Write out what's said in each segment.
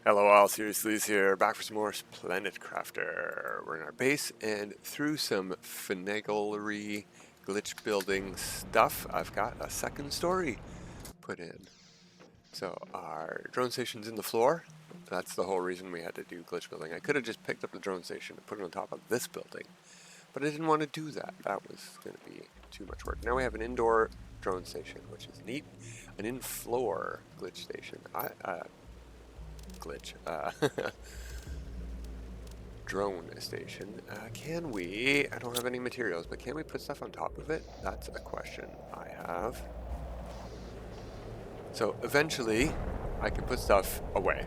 Hello all, Seriouslys here, back for some more Planet Crafter. We're in our base, and through some finaglery glitch building stuff, I've got a second story put in. So our drone station's in the floor. That's the whole reason we had to do glitch building. I could have just picked up the drone station and put it on top of this building, but I didn't want to do that. That was going to be too much work. Now we have an indoor drone station, which is neat. An in-floor glitch station. Drone station. Can we, I don't have any materials, but can we put stuff on top of it? That's a question I have. So eventually I can put stuff away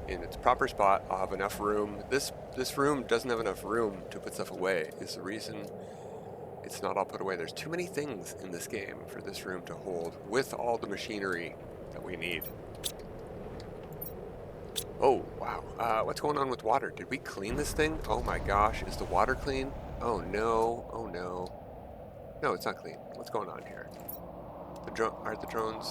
in its proper spot. I'll have enough room. This room doesn't have enough room to put stuff away, is the reason it's not all put away. There's too many things in this game for this room to hold with all the machinery that we need. Oh, wow. What's going on with water? Did we clean this thing? Oh my gosh, is the water clean? Oh no, oh no. No, it's not clean. What's going on here? Are the drones...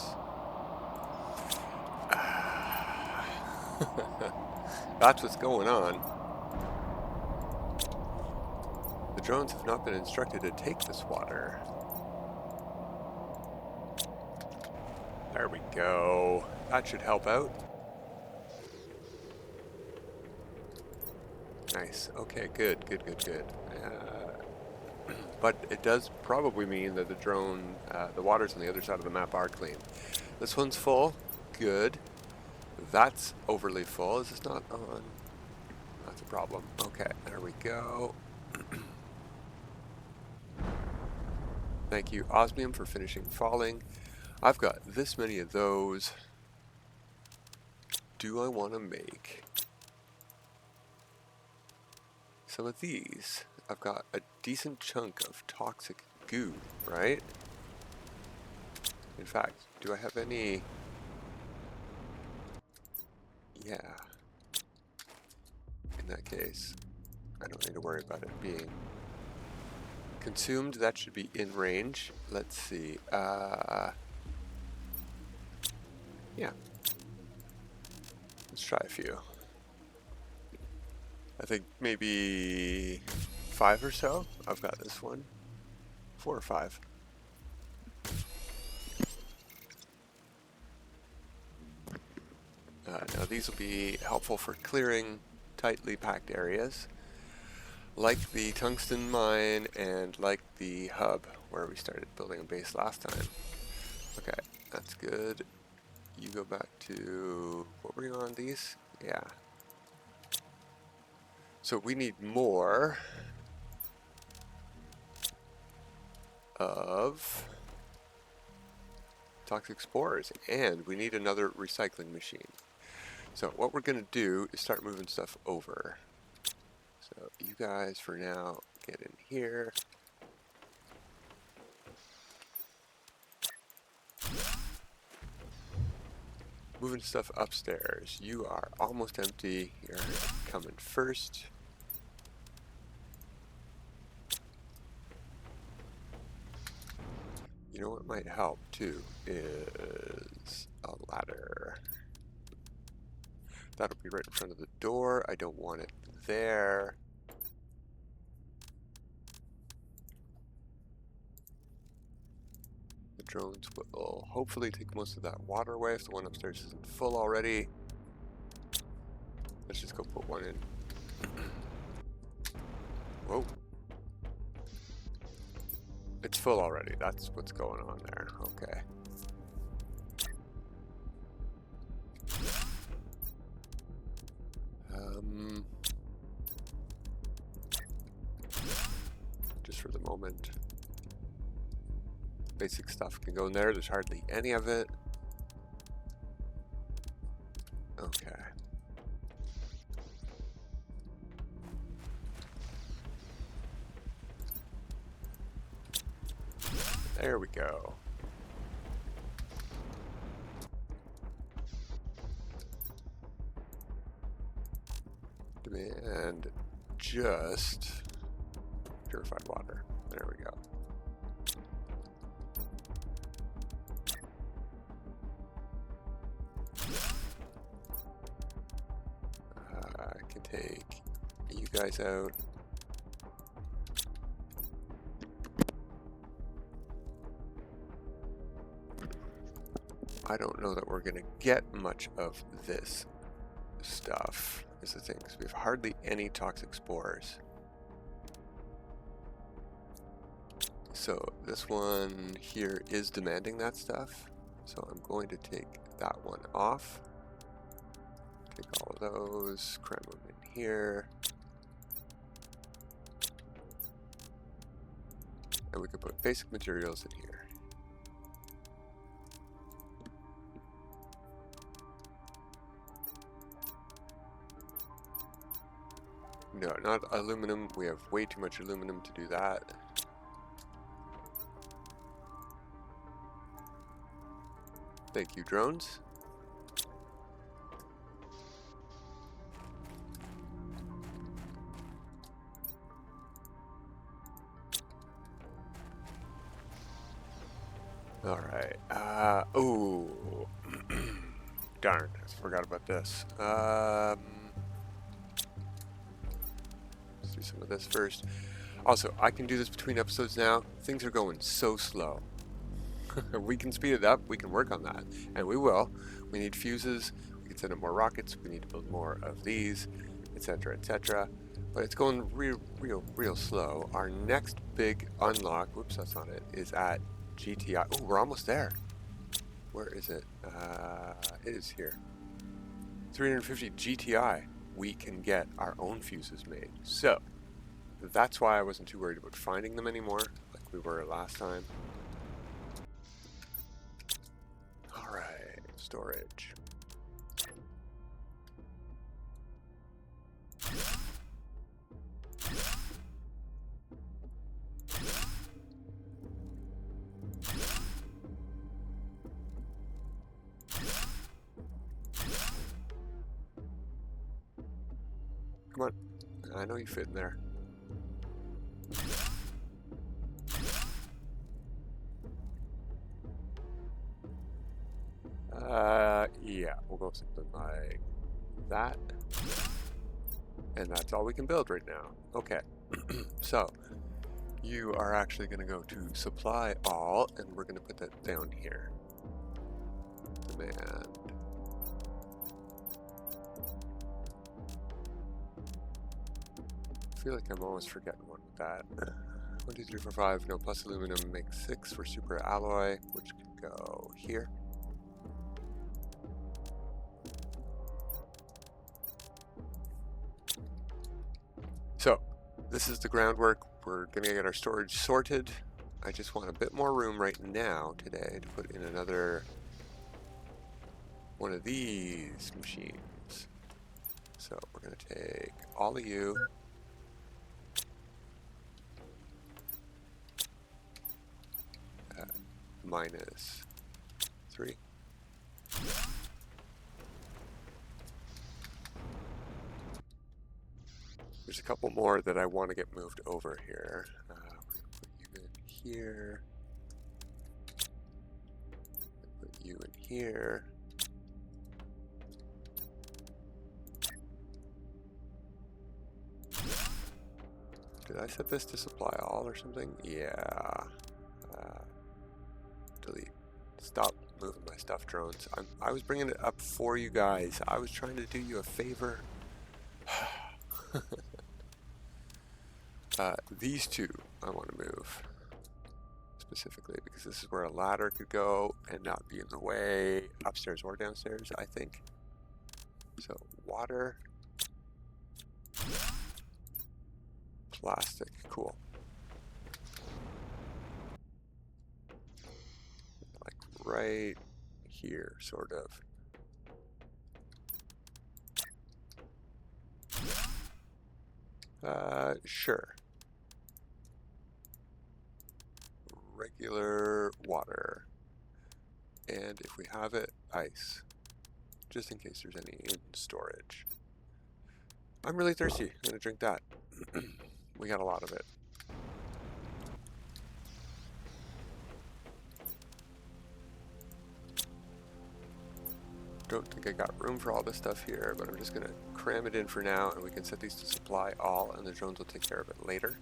That's what's going on. The drones have not been instructed to take this water. There we go. That should help out. Nice. Okay, good. But it does probably mean that the waters on the other side of the map are clean. This one's full. Good. That's overly full. Is this not on? That's a problem. Okay, there we go. Thank you, osmium, for finishing falling. I've got this many of those. Do I want to make some of these? I've got a decent chunk of toxic goo, right? In fact, do I have any? Yeah. In that case, I don't need to worry about it being consumed. That should be in range. Let's see. Yeah. Let's try a few. I think maybe 5 or so. I've got this one. 4 or 5. Now these will be helpful for clearing tightly packed areas, like the Tungsten Mine and like the hub where we started building a base last time. Okay, that's good. You go back to, what were you on these? Yeah. So we need more of Toxic Spores, and we need another recycling machine. So what we're going to do is start moving stuff over. So you guys for now get in here. Moving stuff upstairs. You are almost empty. You're coming first. You know what might help too is a ladder. That'll be right in front of the door. I don't want it there. The drones will hopefully take most of that water away if the one upstairs isn't full already. Let's just go put one in. Whoa. It's full already. That's what's going on there. Okay. Just for the moment. Basic stuff can go in there. There's hardly any of it. Okay. There we go. Demand just purified water. There we go. take you guys out. I don't know that we're going to get much of this stuff, is the thing, because we have hardly any toxic spores. So this one here is demanding that stuff, so I'm going to take that one off. Take all of those, cram them in here. And we can put basic materials in here. No, not aluminum. We have way too much aluminum to do that. Thank you, drones. All right. Oh, darn! I forgot about this. Let's do some of this first. Also, I can do this between episodes now. Things are going so slow. We can speed it up. We can work on that, and we will. We need fuses. We can send up more rockets. We need to build more of these, etc., etc. But it's going real slow. Our next big unlock, whoops, that's not it, is at GTI. Oh, we're almost there. Where is it? It is here. 350 GTI. We can get our own fuses made. So that's why I wasn't too worried about finding them anymore, like we were last time. All right, storage. Come on, I know you fit in there. Yeah, we'll go something like that. And that's all we can build right now. Okay, so you are actually going to go to supply all, and we're going to put that down here. Demand. I feel like I'm always forgetting one with that. 1, 2, 3, 4, 5. No, plus aluminum makes 6 for super alloy, which can go here. So this is the groundwork. We're gonna get our storage sorted. I just want a bit more room right now today to put in another one of these machines. So we're gonna take all of you. -3. There's a couple more that I want to get moved over here. We're going to put you in here. Put you in here. Did I set this to supply all or something? Yeah. Delete. Stop moving my stuff, drones. I was bringing it up for you guys. I was trying to do you a favor. These two I want to move specifically because this is where a ladder could go and not be in the way upstairs or downstairs, I think. So water, plastic, cool. Like right here, sort of. Sure. Regular water. And if we have it, ice. Just in case there's any in storage. I'm really thirsty. I'm gonna drink that. We got a lot of it. Don't think I got room for all this stuff here, but I'm just going to cram it in for now, and we can set these to supply all, and the drones will take care of it later.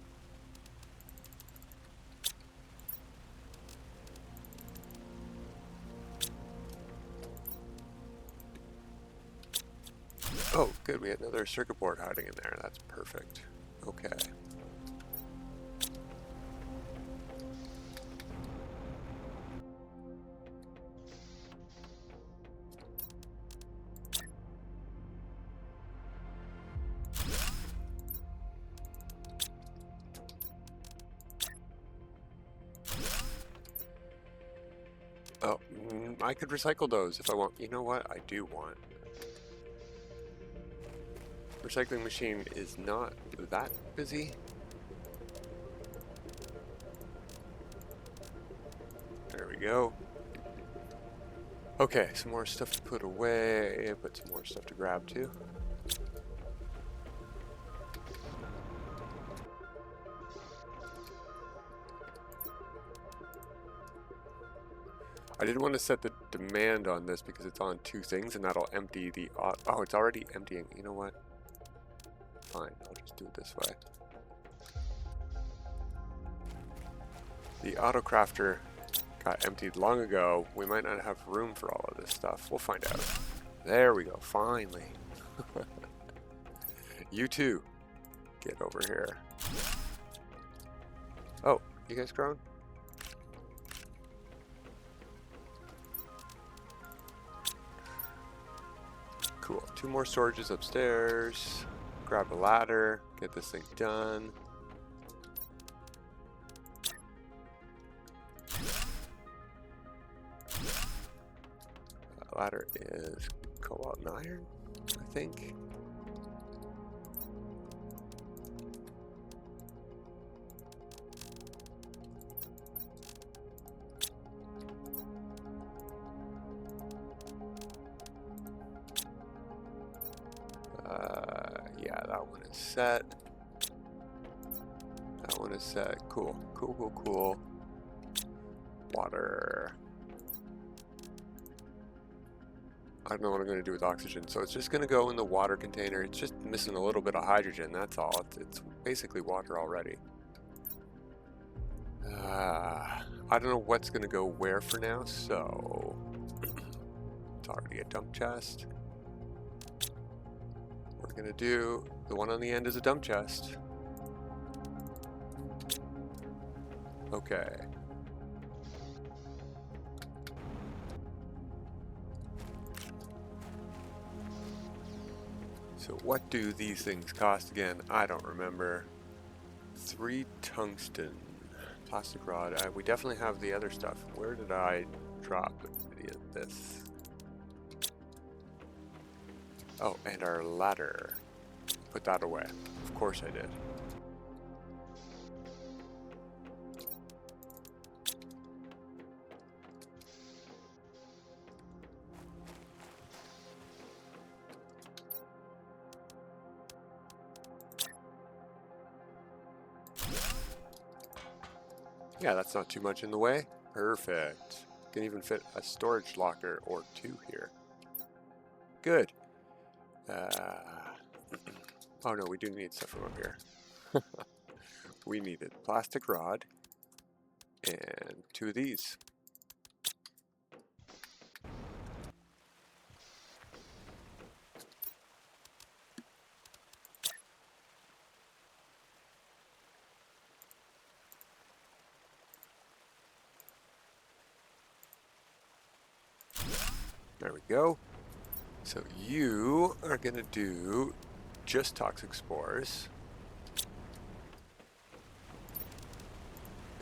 Oh, good, we had another circuit board hiding in there. That's perfect. Okay. Oh, I could recycle those if I want. You know what? I do want. Recycling machine is not that busy. There we go. Okay, some more stuff to put away, but some more stuff to grab too. I didn't want to set the demand on this because it's on two things, and that'll empty the... Oh, it's already emptying. You know what? Fine, I'll just do it this way. The auto crafter got emptied long ago. We might not have room for all of this stuff. We'll find out. There we go, finally. You too. Get over here. Oh, you guys grown? Cool. 2 more storages upstairs. Grab a ladder. Get this thing done. Ladder is cobalt and iron, I think. Yeah, that one is set. That one is set. Cool, cool, cool, cool. Water. I don't know what I'm going to do with oxygen, so it's just going to go in the water container. It's just missing a little bit of hydrogen, that's all. It's basically water already. I don't know what's going to go where for now, so it's already a dump chest. What we're going to do, the one on the end is a dump chest. Okay. So what do these things cost again? I don't remember. 3 tungsten. Plastic rod. We definitely have the other stuff. Where did I drop this? Oh, and our ladder. Put that away. Of course I did. Yeah, that's not too much in the way. Perfect. Can even fit a storage locker or 2 here. Good. Oh no, we do need stuff from up here. We needed plastic rod and 2 of these. There we go. So you are going to do just toxic spores.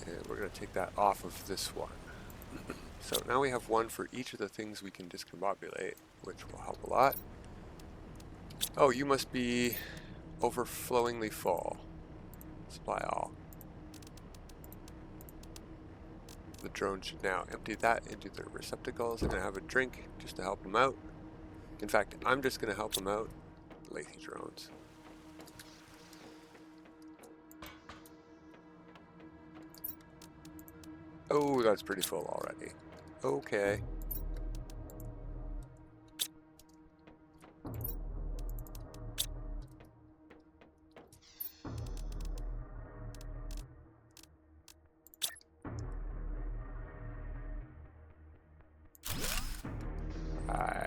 And we're going to take that off of this one. So now we have 1 for each of the things we can discombobulate, which will help a lot. Oh, you must be overflowingly full. Supply all. The drone should now empty that into their receptacles and have a drink just to help them out. In fact, I'm just going to help them out. Lazy drones. Oh, that's pretty full already. Okay.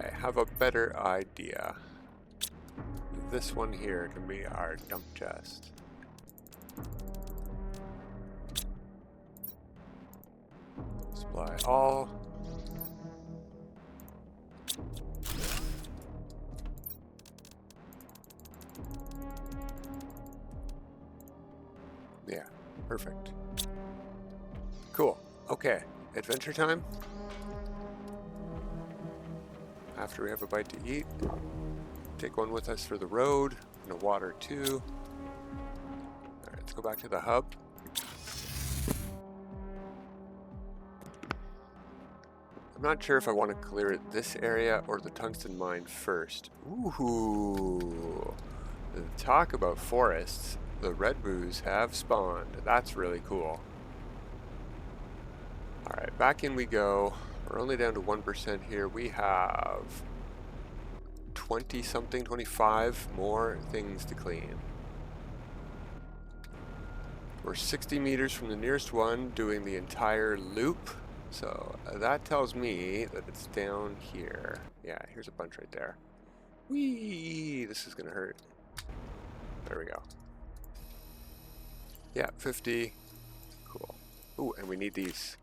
I have a better idea. This one here can be our dump chest. Supply all. Yeah, perfect. Cool. Okay, adventure time. After we have a bite to eat, take one with us for the road, and a water too. Alright, let's go back to the hub. I'm not sure if I want to clear this area or the tungsten mine first. Ooh, talk about forests. The red boos have spawned. That's really cool. Alright, back in we go. We're only down to 1% here. We have 20 something, 25 more things to clean. We're 60 meters from the nearest one, doing the entire loop. So that tells me that it's down here. Yeah, here's a bunch right there. Whee! This is gonna hurt. There we go. Yeah, 50. Cool. Ooh, and we need these.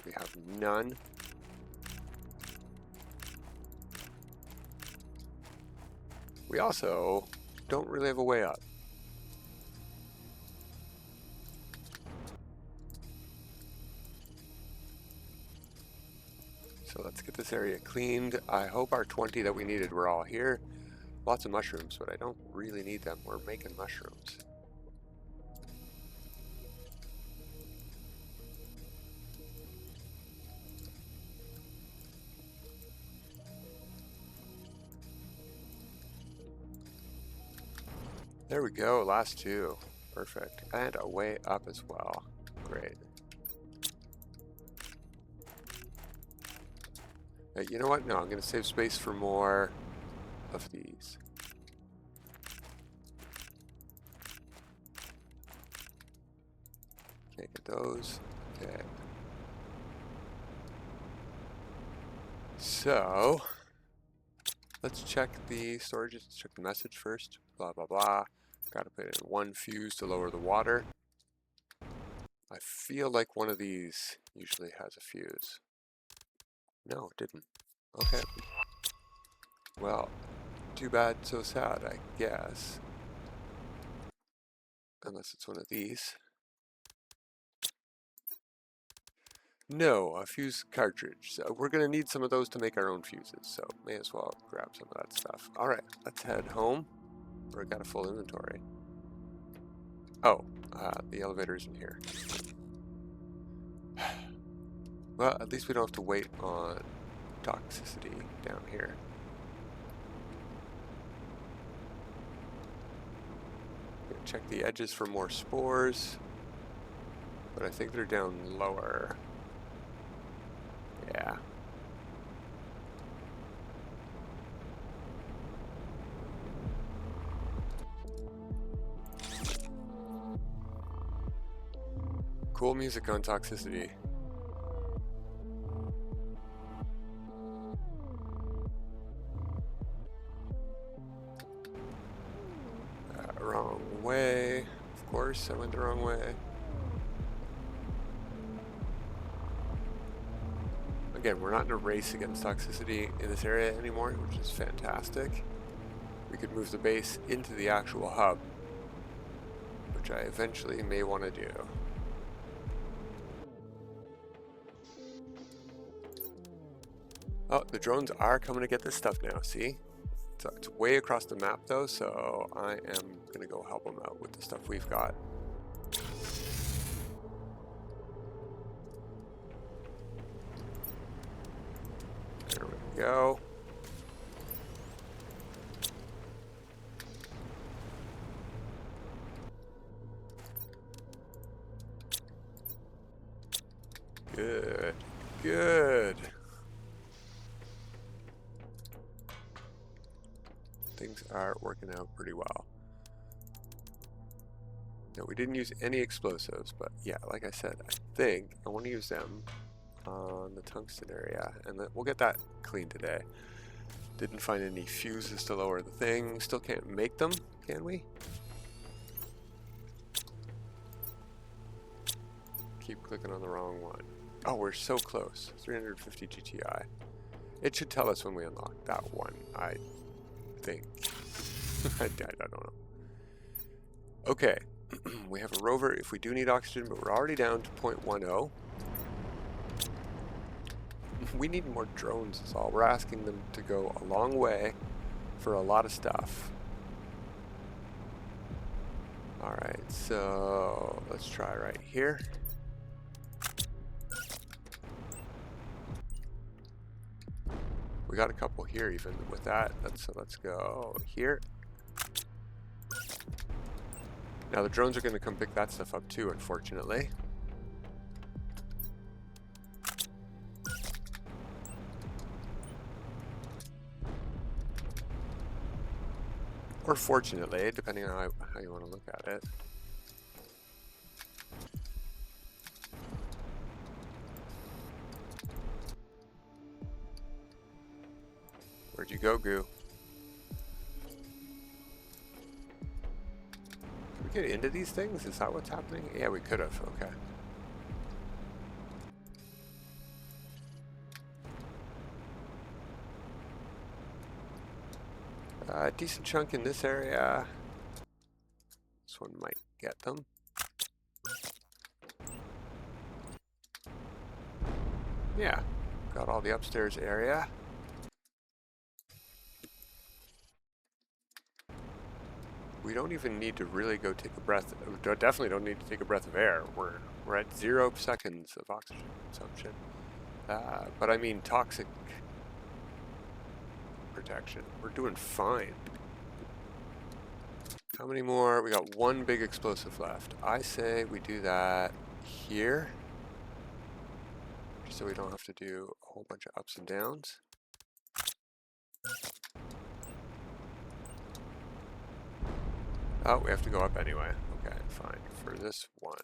We have none. We also don't really have a way up. So let's get this area cleaned. I hope our 20 that we needed were all here. Lots of mushrooms, but I don't really need them. We're making mushrooms. There we go, last two. Perfect. And a way up as well. Great. You know what? No, I'm going to save space for more of these. Can't get those. Okay. So, let's check the storage. Let's check the message first. Blah, blah, blah. Gotta put in one fuse to lower the water. I feel like one of these usually has a fuse. No, it didn't. Okay. Well, too bad, so sad, I guess. Unless it's one of these. No, a fuse cartridge. So we're going to need some of those to make our own fuses, so may as well grab some of that stuff. Alright, let's head home. We've got a full inventory. Oh, the elevator isn't here. Well, at least we don't have to wait on toxicity down here. Gonna check the edges for more spores, but I think they're down lower. Yeah. Cool music on toxicity. Wrong way. Of course, I went the wrong way. Again, we're not in a race against toxicity in this area anymore, which is fantastic. We could move the base into the actual hub, which I eventually may want to do. Oh, the drones are coming to get this stuff now, see? It's way across the map though, so I am going to go help them out with the stuff we've got. There we go. Good, good. Things are working out pretty well. No, we didn't use any explosives, but yeah, like I said, I think I want to use them on the tungsten area, and we'll get that clean today. Didn't find any fuses to lower the thing. Still can't make them, can we? Keep clicking on the wrong one. Oh, we're so close. 350 GTI. It should tell us when we unlock that one, I think. I don't know. Okay, we have a rover if we do need oxygen, but we're already down to 0.10. We need more drones is all. We're asking them to go a long way for a lot of stuff. Alright, so let's try right here. We got a couple here even with that. So let's go here. Now the drones are going to come pick that stuff up too, unfortunately. Or fortunately, depending on how you want to look at it. Where'd you go, Goo? Can we get into these things? Is that what's happening? Yeah, we could have. Okay. Decent chunk in this area. This one might get them. Yeah, got all the upstairs area. We don't even need to really go take a breath. We definitely don't need to take a breath of air. We're at 0 seconds of oxygen consumption. But I mean toxic protection. We're doing fine. How many more? We got one big explosive left. I say we do that here, just so we don't have to do a whole bunch of ups and downs. Oh, we have to go up anyway. Okay, fine. For this one.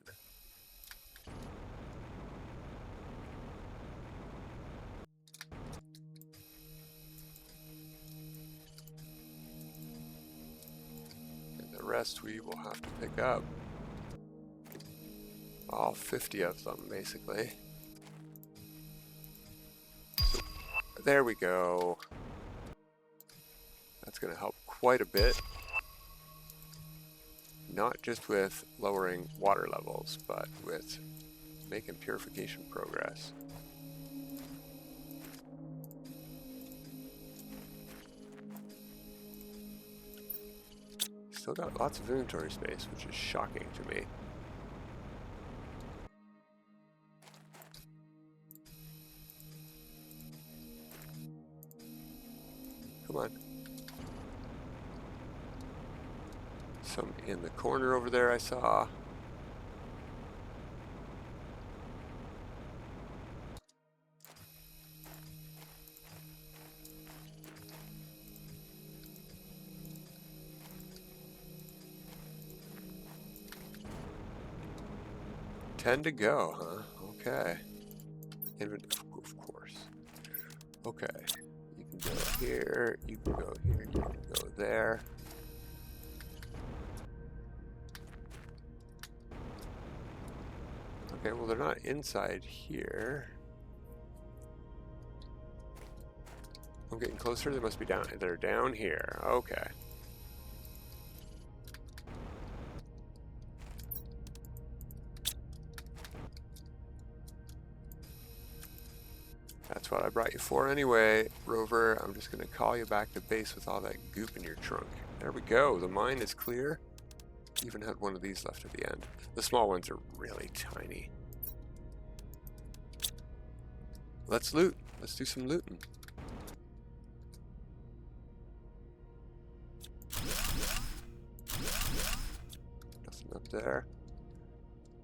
And the rest we will have to pick up. All 50 of them, basically. So, there we go. That's going to help quite a bit. Not just with lowering water levels, but with making purification progress. Still got lots of inventory space, which is shocking to me. Come on. Some in the corner over there I saw. Ten to go, huh? Okay. Of course. Okay. You can go here, you can go here, you can go there. Okay, well they're not inside here. I'm getting closer, they must be down. They're down here. Okay. That's what I brought you for anyway, Rover. I'm just gonna call you back to base with all that goop in your trunk. There we go, the mine is clear. Even had one of these left at the end. The small ones are really tiny. Let's loot. Let's do some looting. Nothing up there.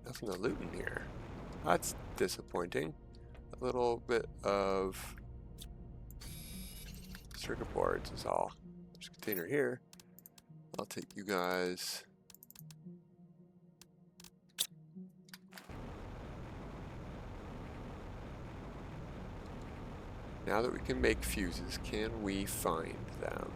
Nothing to loot in here. That's disappointing. A little bit of circuit boards is all. There's a container here. I'll take you guys. Now that we can make fuses, can we find them?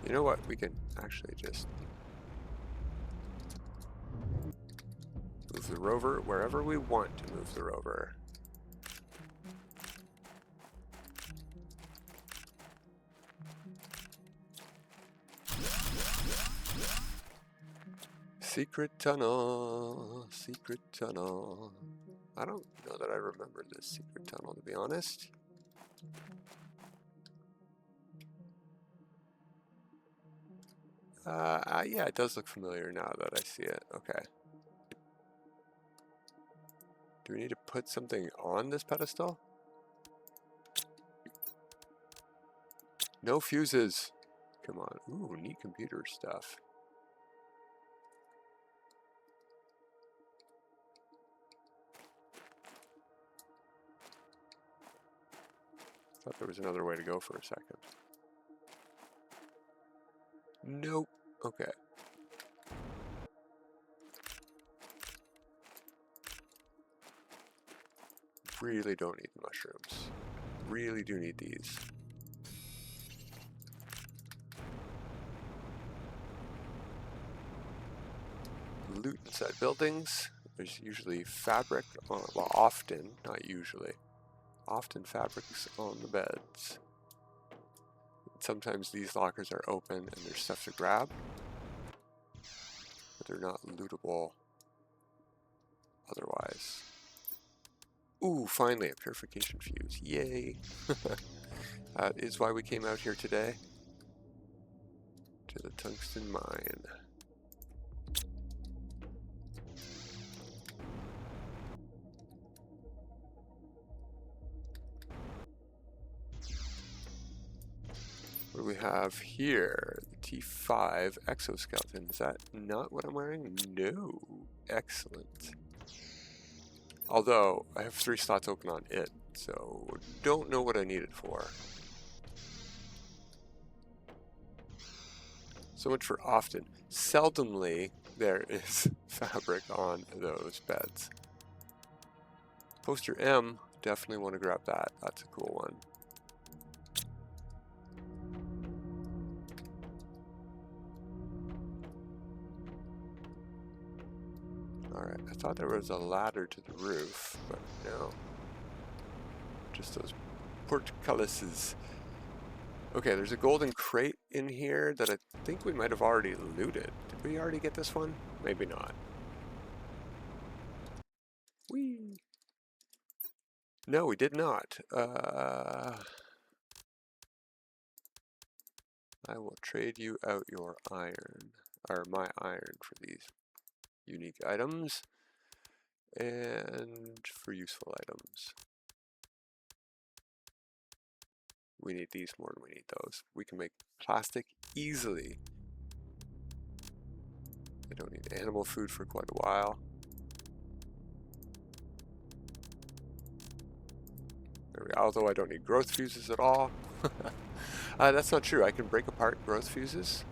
You know what? We can actually just move the rover wherever we want to move the rover. Secret tunnel, secret tunnel. I don't know that I remember this secret tunnel, to be honest. Yeah, it does look familiar now that I see it. Okay. Do we need to put something on this pedestal? No fuses. Come on. Ooh, neat computer stuff. Thought there was another way to go for a second. Nope. Okay. Really don't need the mushrooms. Really do need these. Loot inside buildings. There's usually fabric on, well, often, not usually. Often fabrics on the beds. Sometimes these lockers are open and there's stuff to grab, but they're not lootable otherwise. Ooh, finally a purification fuse. Yay! That is why we came out here today. To the Tungsten Mine. What do we have here? The T5 exoskeleton. Is that not what I'm wearing? No. Excellent. Although, I have 3 slots open on it, so don't know what I need it for. So much for often. Seldomly, there is fabric on those beds. Poster M, definitely want to grab that. That's a cool one. Alright, I thought there was a ladder to the roof, but no. Just those portcullises. Okay, there's a golden crate in here that I think we might have already looted. Did we already get this one? Maybe not. Whee! No, we did not. I will trade you out your iron, or my iron, for these unique items and for useful items. We need these more than we need those. We can make plastic easily. I don't need animal food for quite a while. There we go. Although I don't need growth fuses at all. That's not true. I can break apart growth fuses.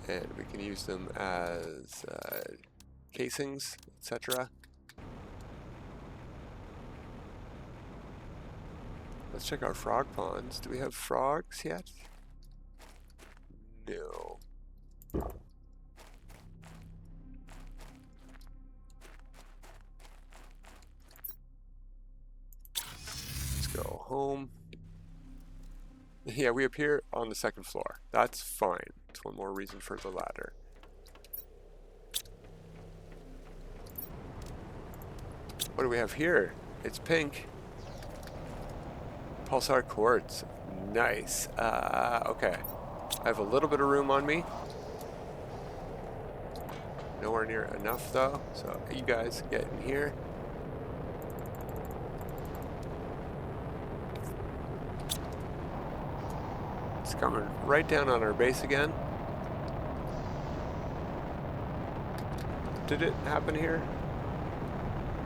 And we can use them as casings, etc. Let's check our frog ponds. Do we have frogs yet? No. Let's go home. Yeah, we appear on the 2nd floor. That's fine. It's one more reason for the ladder. What do we have here? It's pink. Pulsar quartz. Nice. Okay. I have a little bit of room on me. Nowhere near enough though. So you guys get in here. It's coming right down on our base again. Did it happen here?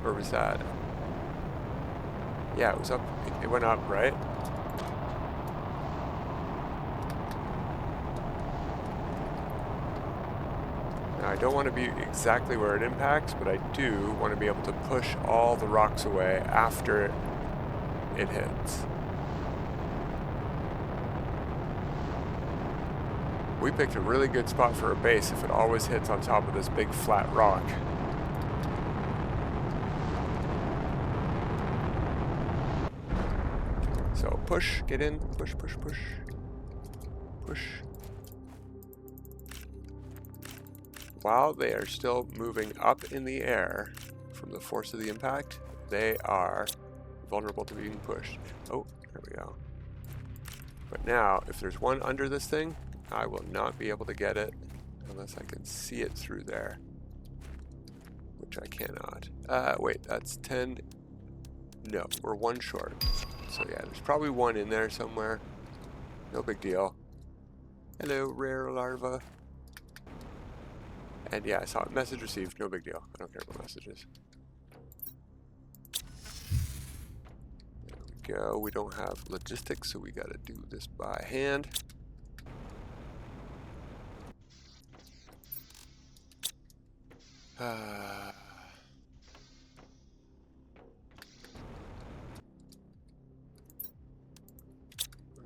Or was that? Yeah, it was up. It went up, right? Now, I don't want to be exactly where it impacts, but I do want to be able to push all the rocks away after it hits. We picked a really good spot for a base if it always hits on top of this big flat rock. So push, get in, push, push, push, push. While they are still moving up in the air from the force of the impact, they are vulnerable to being pushed. Oh, there we go. But now, if there's one under this thing, I will not be able to get it unless I can see it through there, which I cannot. Wait, that's 10. No, we're one short. So yeah, there's probably one in there somewhere. No big deal. Hello, rare larva. And yeah, I saw it. Message received. No big deal. I don't care about messages. There we go. We don't have logistics, so we gotta do this by hand. There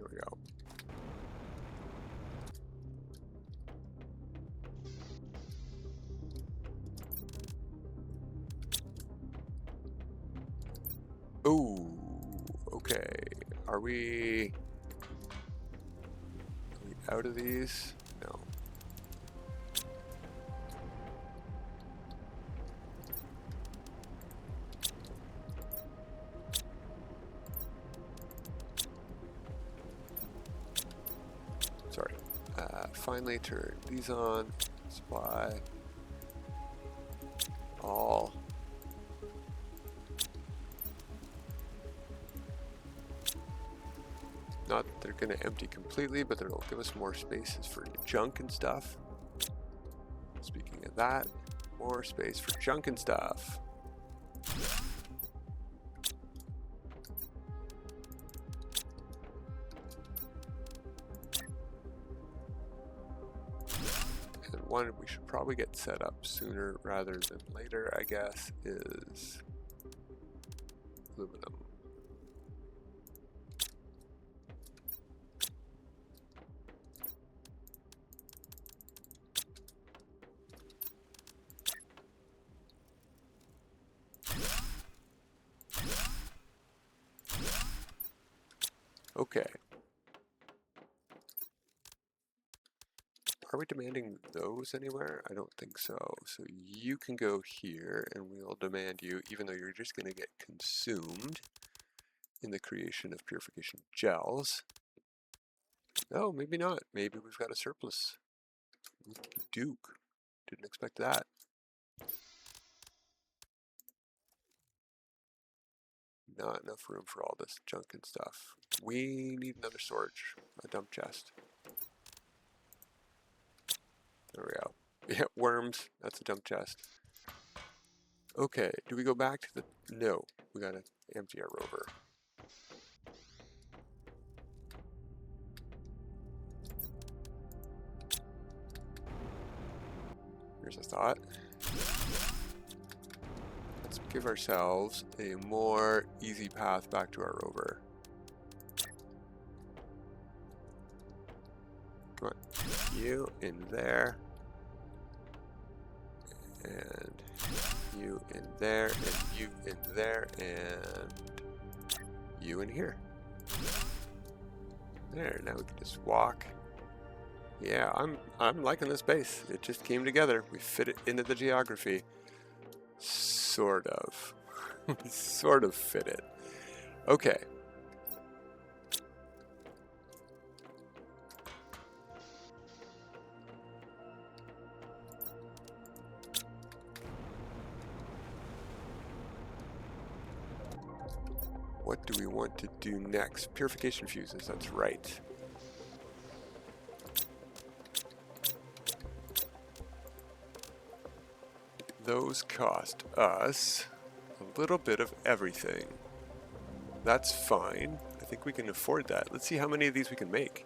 we go. Ooh, okay. Are we out of these? No. Sorry. Finally turn these on. Supply. All. Not that they're going to empty completely, but it'll give us more spaces for junk and stuff. Speaking of that, more space for junk and stuff. And one we should probably get set up sooner rather than later, I guess, is aluminum. Okay. Are we demanding those anywhere? I don't think so. So you can go here and we'll demand you, even though you're just going to get consumed in the creation of purification gels. No, maybe not. Maybe we've got a surplus. Duke. Didn't expect that. Not enough room for all this junk and stuff. We need another storage, a dump chest. There we go. Yeah, worms, that's a dump chest. Okay, do we go back to the... No, we gotta empty our rover. Here's a thought. Let's give ourselves a more easy path back to our rover. Come on, you in there. And you in there, and you in there, and you in here. There, now we can just walk. Yeah, I'm liking this base. It just came together. We fit it into the geography. Sort of. Sort of fit it. Okay. What do we want to do next? Purification fuses, that's right. Those cost us a little bit of everything. That's fine. I think we can afford that. Let's see how many of these we can make.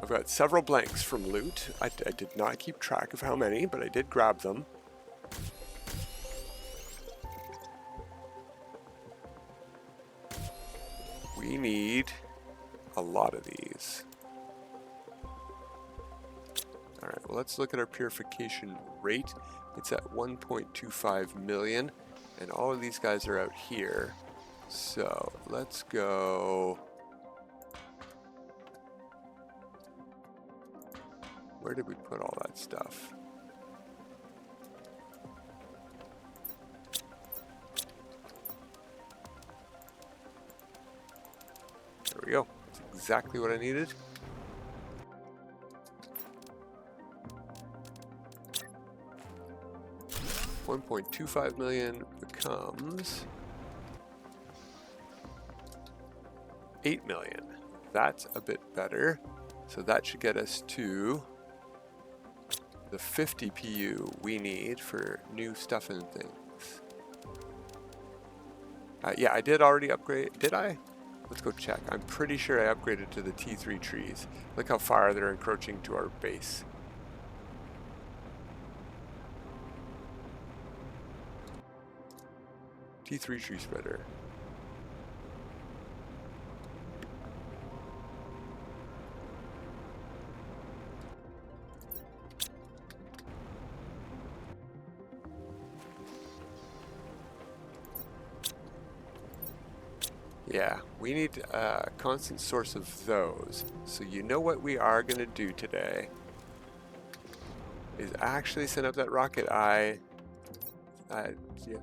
I've got several blanks from loot. I did not keep track of how many, but I did grab them. We need a lot of these. Alright, well, let's look at our purification rate. It's at 1.25 million, and all of these guys are out here. So let's go. Where did we put all that stuff? There we go. That's exactly what I needed. $1.25 million becomes 8 million. That's a bit better. So that should get us to the 50 PU we need for new stuff and things. Yeah, I did already upgrade. Did I? Let's go check. I'm pretty sure I upgraded to the T3 trees. Look how far they're encroaching to our base. T3 tree spreader. Yeah, we need a constant source of those. So you know what we are going to do today is actually send up that rocket I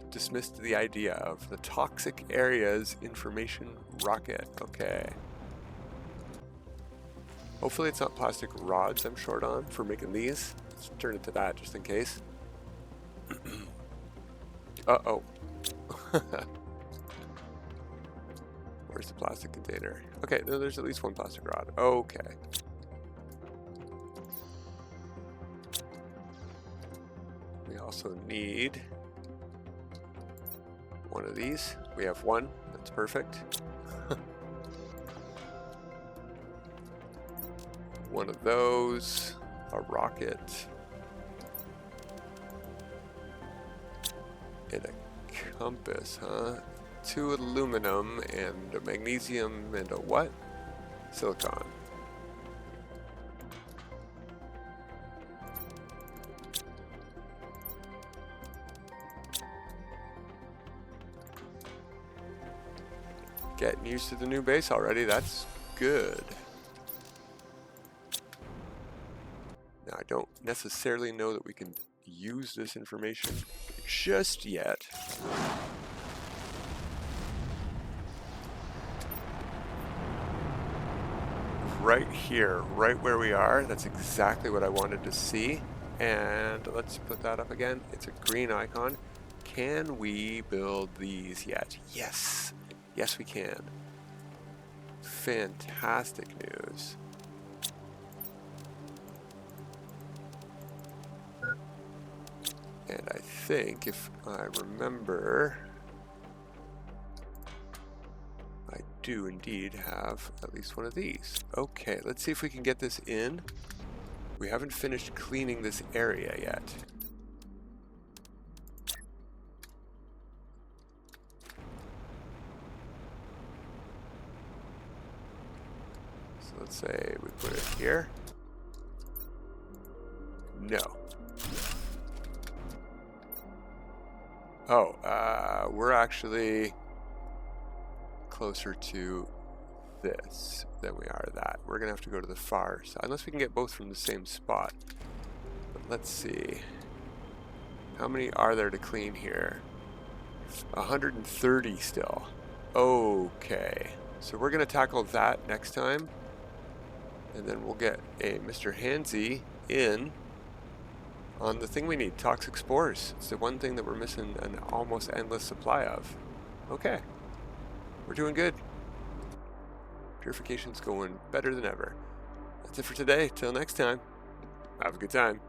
dismissed the idea of the toxic areas information rocket. Okay. Hopefully it's not plastic rods I'm short on for making these. Let's turn it to that just in case. Uh-oh. Where's the plastic container? Okay, no, there's at least one plastic rod. Okay. We also need one of these. We have one. That's perfect. One of those. A rocket. And a compass, huh? 2 aluminum and a magnesium and a what? Silicon. Getting used to the new base already, that's good. Now I don't necessarily know that we can use this information just yet. Right here, right where we are, that's exactly what I wanted to see. And let's put that up again. It's a green icon. Can we build these yet? Yes. Yes, we can. Fantastic news. And I think, if I remember, I do indeed have at least one of these. Okay, let's see if we can get this in. We haven't finished cleaning this area yet. So let's say we put it here. No. Oh, we're actually closer to this than we are that. We're gonna have to go to the far side, unless we can get both from the same spot. But let's see. How many are there to clean here? 130 still. Okay. So we're gonna tackle that next time. And then we'll get a Mr. Handsy in on the thing we need, Toxic Spores. It's the one thing that we're missing an almost endless supply of. Okay. We're doing good. Purification's going better than ever. That's it for today. Till next time. Have a good time.